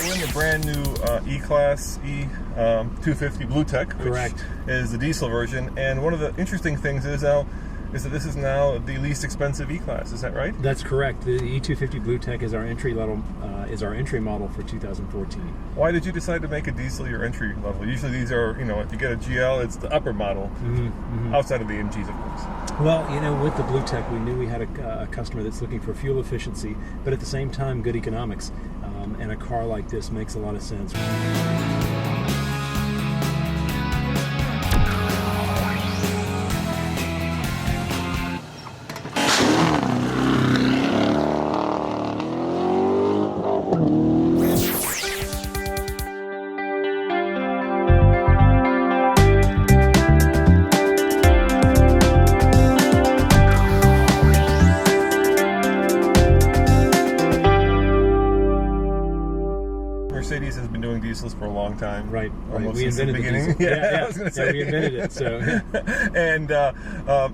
we're in the brand new E-Class E250 Blue Tech, which Correct. is the diesel version. And one of the interesting things is that this is now the least expensive E-Class. Is that right? That's correct. The E250 Blue Tech is our entry level, is our entry model for 2014. Why did you decide to make a diesel your entry level? Usually these are, if you get a GL, it's the upper model, outside of the MGs, of course. Well, with the Blue Tech, we knew we had a customer that's looking for fuel efficiency, but at the same time, good economics. And a car like this makes a lot of sense. Mercedes has been doing diesels for a long time. Right. Almost We since the invented beginning. the diesel. I was going to say. We invented it. So. And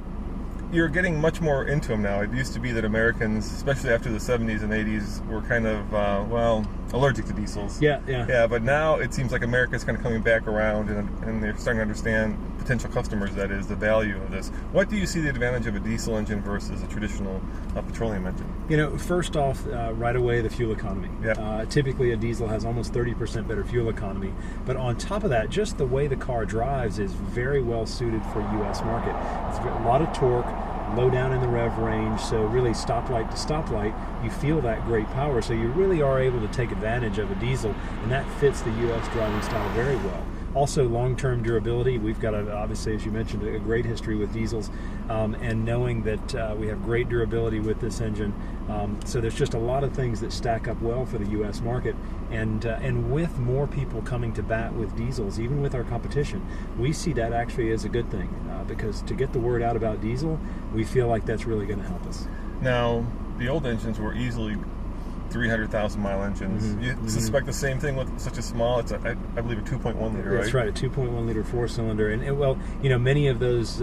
you're getting much more into them now. It used to be that Americans, especially after the 70s and 80s, were kind of, allergic to diesels. Yeah. But now it seems like America's kind of coming back around, and they're starting to understand, potential customers, that is, the value of this. What do you see the advantage of a diesel engine versus a traditional petroleum engine? First off, right away, the fuel economy. Yeah. Typically, a diesel has almost 30% better fuel economy. But on top of that, just the way the car drives is very well suited for U.S. market. It's a lot of torque, low down in the rev range, so really stoplight to stoplight, you feel that great power. So you really are able to take advantage of a diesel, and that fits the U.S. driving style very well. Also, long-term durability. We've got, obviously, as you mentioned, a great history with diesels, and knowing that we have great durability with this engine. So there's just a lot of things that stack up well for the U.S. market. And with more people coming to bat with diesels, even with our competition, we see that actually as a good thing, because to get the word out about diesel, we feel like that's really going to help us. Now, the old engines were easily 300,000 mile engines. You suspect the same thing with such a small, it's I believe a 2.1 liter, right? That's right, a 2.1 liter four-cylinder. And many of those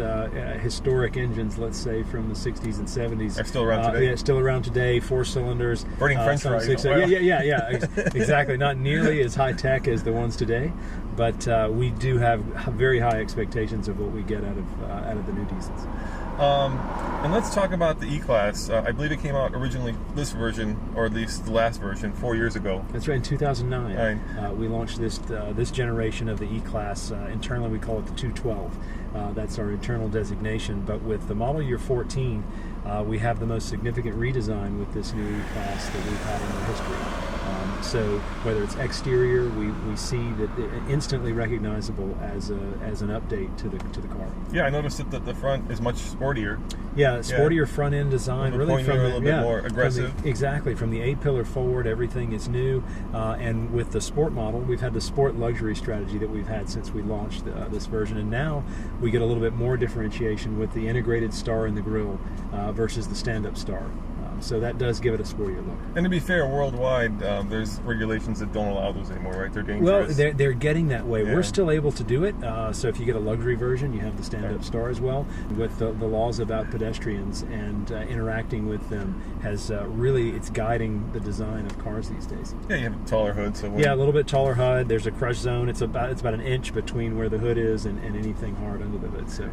historic engines, let's say from the 60s and 70s, are still around today. Yeah, still around today, four cylinders. Burning French fries. Yeah, exactly. Not nearly as high tech as the ones today, but we do have very high expectations of what we get out of the new diesels. And let's talk about the E-Class. I believe it came out originally, this version, or at least the last version, 4 years ago. That's right, in 2009. Right. We launched this generation of the E-Class. Internally, we call it the 212. That's our internal designation. But with the model year 14, we have the most significant redesign with this new E-Class that we've had in our history. So whether it's exterior, we see that instantly recognizable as an update to the car. Yeah, I noticed that the front is much sportier. Yeah, sportier front end design, really from a little bit more aggressive. Exactly, from the A-pillar forward, everything is new. And with the sport model, we've had the sport luxury strategy that we've had since we launched this version, and now we get a little bit more differentiation with the integrated star in the grille versus the stand-up star. So that does give it a sportier look. And to be fair, worldwide, there's regulations that don't allow those anymore, right? They're dangerous. Well, they're getting that way. Yeah. We're still able to do it. So if you get a luxury version, you have the stand-up star as well. With the laws about pedestrians and interacting with them has it's guiding the design of cars these days. Yeah, you have a taller hood. So a little bit taller hood. There's a crush zone. It's about an inch between where the hood is and anything hard under the hood. So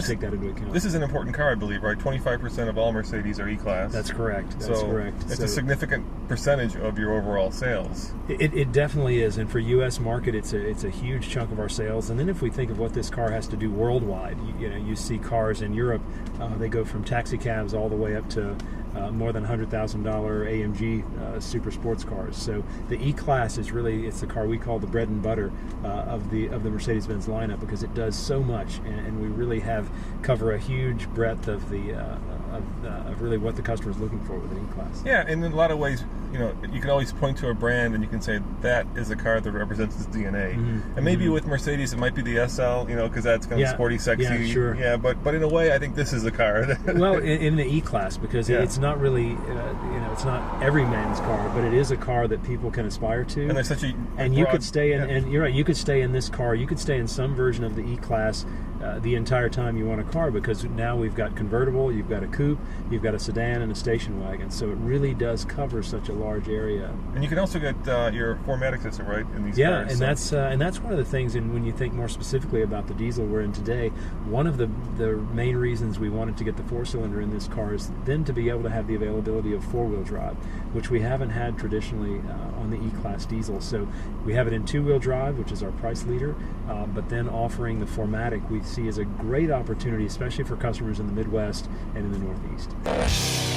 take that into account. This is an important car, I believe, right? 25% of all Mercedes are E-Class. That's correct. That's correct. It's a significant percentage of your overall sales. It definitely is, and for U.S. market, it's a huge chunk of our sales. And then if we think of what this car has to do worldwide, you see cars in Europe, they go from taxi cabs all the way up to more than $100,000 AMG super sports cars. So the E-Class is it's the car we call the bread and butter of the Mercedes-Benz lineup, because it does so much, and we really cover a huge breadth of really what the customer is looking for with an E-Class. Yeah, and in a lot of ways, you can always point to a brand and you can say that is a car that represents its DNA. And maybe with Mercedes it might be the SL, because that's kind of sporty, sexy. Yeah, sure. Yeah, but in a way, I think this is a car. Well, in the E-Class, because it's not really, it's not every man's car, but it is a car that people can aspire to. And there's such you could stay in, and you're right, you could stay in this car. You could stay in some version of the E-Class the entire time you want a car, because now we've got convertible, you've got a coupe, you've got a sedan and a station wagon. So it really does cover such a large area. And you can also get your 4MATIC system, right, in these cars. Yeah, and that's one of the things. And when you think more specifically about the diesel we're in today, one of the main reasons we wanted to get the 4-cylinder in this car is then to be able to have the availability of 4-wheel drive, which we haven't had traditionally on the E-Class diesel. So we have it in 2-wheel drive, which is our price leader, but then offering the 4MATIC we see as a great opportunity, especially for customers in the Midwest and in the Northeast.